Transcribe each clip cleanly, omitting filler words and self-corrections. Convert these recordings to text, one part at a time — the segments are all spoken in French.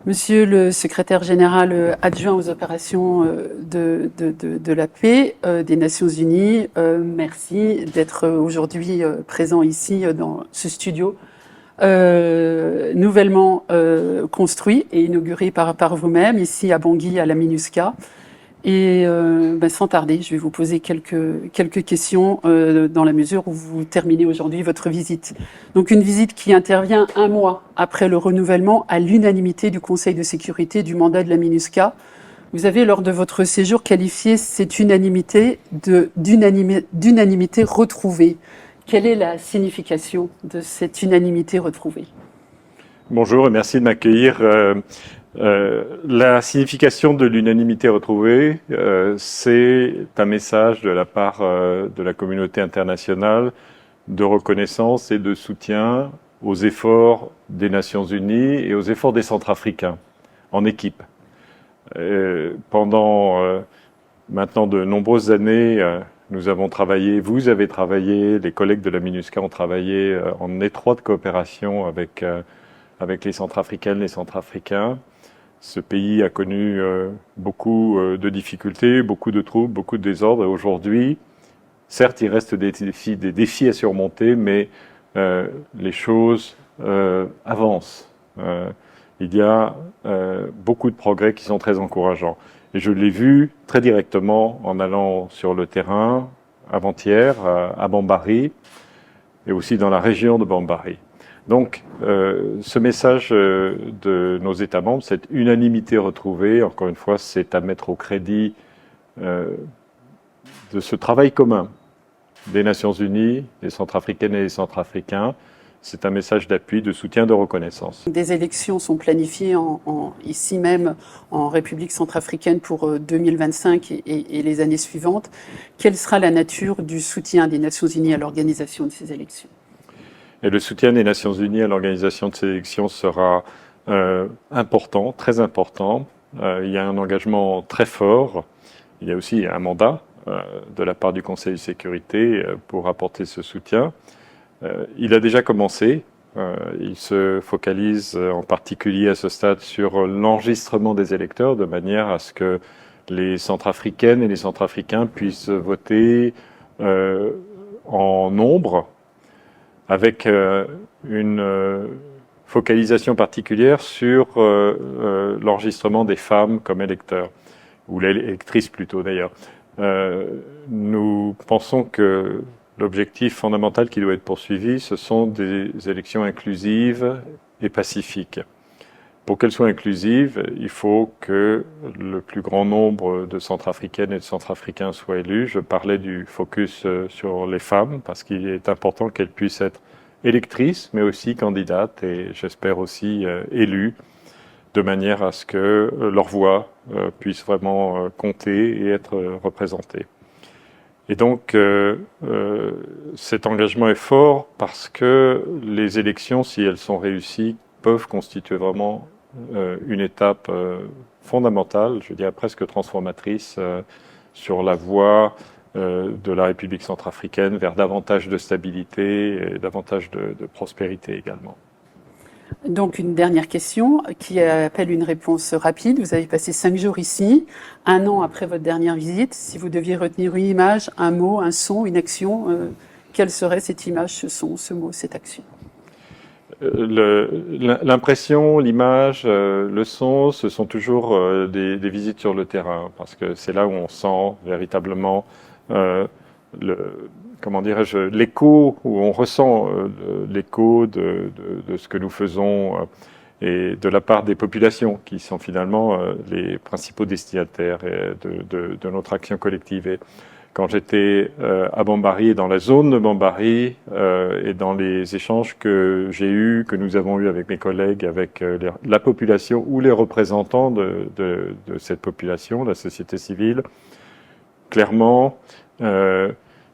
Monsieur le secrétaire général adjoint aux opérations de la paix des Nations Unies, merci d'être aujourd'hui présent ici dans ce studio nouvellement construit et inauguré par vous-même ici à Bangui, à la MINUSCA. Et sans tarder, je vais vous poser quelques questions dans la mesure où vous terminez aujourd'hui votre visite. Donc une visite qui intervient un mois après le renouvellement à l'unanimité du Conseil de sécurité du mandat de la MINUSCA. Vous avez, lors de votre séjour, qualifié cette unanimité d'unanimité retrouvée. Quelle est la signification de cette unanimité retrouvée? Bonjour et merci de m'accueillir. La signification de l'unanimité retrouvée, c'est un message de la part de la communauté internationale de reconnaissance et de soutien aux efforts des Nations Unies et aux efforts des Centrafricains en équipe. Pendant maintenant de nombreuses années, nous avons travaillé, vous avez travaillé, les collègues de la MINUSCA ont travaillé en étroite coopération avec les Centrafricaines, les Centrafricains. Ce pays a connu beaucoup de difficultés, beaucoup de troubles, beaucoup de désordres. Et aujourd'hui, certes, il reste des défis à surmonter, mais les choses avancent. Il y a beaucoup de progrès qui sont très encourageants. Et je l'ai vu très directement en allant sur le terrain avant-hier à Bambari et aussi dans la région de Bambari. Donc, ce message de nos États membres, cette unanimité retrouvée, encore une fois, c'est à mettre au crédit de ce travail commun des Nations Unies, des Centrafricaines et des Centrafricains. C'est un message d'appui, de soutien, de reconnaissance. Des élections sont planifiées ici même en République centrafricaine pour 2025 et les années suivantes. Quelle sera la nature du soutien des Nations Unies à l'organisation de ces élections? Et le soutien des Nations Unies à l'organisation de ces élections sera important, très important. Il y a un engagement très fort. Il y a aussi un mandat de la part du Conseil de sécurité pour apporter ce soutien. Il a déjà commencé. Il se focalise en particulier à ce stade sur l'enregistrement des électeurs de manière à ce que les Centrafricaines et les Centrafricains puissent voter en nombre, avec une focalisation particulière sur l'enregistrement des femmes comme électeurs, ou les électrices plutôt d'ailleurs. Nous pensons que l'objectif fondamental qui doit être poursuivi, ce sont des élections inclusives et pacifiques. Pour qu'elles soient inclusives, il faut que le plus grand nombre de Centrafricaines et de Centrafricains soient élus. Je parlais du focus sur les femmes, parce qu'il est important qu'elles puissent être électrices, mais aussi candidates, et j'espère aussi élues, de manière à ce que leur voix puisse vraiment compter et être représentée. Et donc, cet engagement est fort parce que les élections, si elles sont réussies, peuvent constituer vraiment une étape fondamentale, je dirais presque transformatrice, sur la voie de la République centrafricaine vers davantage de stabilité et davantage de prospérité également. Donc une dernière question qui appelle une réponse rapide. Vous avez passé 5 jours ici, 1 an après votre dernière visite. Si vous deviez retenir une image, un mot, un son, une action, quelle serait cette image, ce son, ce mot, cette action? L'impression, l'image, le son, ce sont toujours des visites sur le terrain, parce que c'est là où on sent véritablement comment dirais-je, l'écho, où on ressent l'écho de ce que nous faisons et de la part des populations qui sont finalement les principaux destinataires de notre action collective. Et quand j'étais à Bambari, dans la zone de Bambari, et dans les échanges que j'ai eus, que nous avons eus avec mes collègues, avec la population ou les représentants de cette population, la société civile, clairement,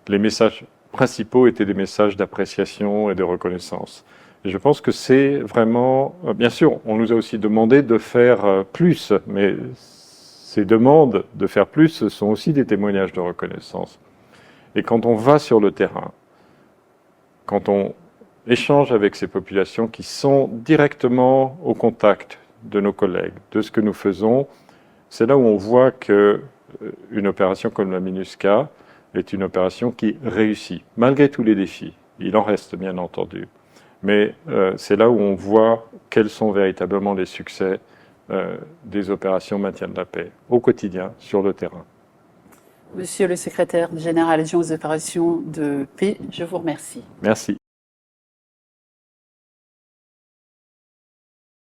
les messages principaux étaient des messages d'appréciation et de reconnaissance. Et je pense que c'est vraiment... Bien sûr, on nous a aussi demandé de faire plus, mais ces demandes de faire plus sont aussi des témoignages de reconnaissance. Et quand on va sur le terrain, quand on échange avec ces populations qui sont directement au contact de nos collègues, de ce que nous faisons, c'est là où on voit que une opération comme la MINUSCA est une opération qui réussit, malgré tous les défis. Il en reste, bien entendu. Mais c'est là où on voit quels sont véritablement les succès des opérations maintien de la paix au quotidien, sur le terrain. Monsieur le secrétaire général adjoint aux opérations de paix, je vous remercie. Merci.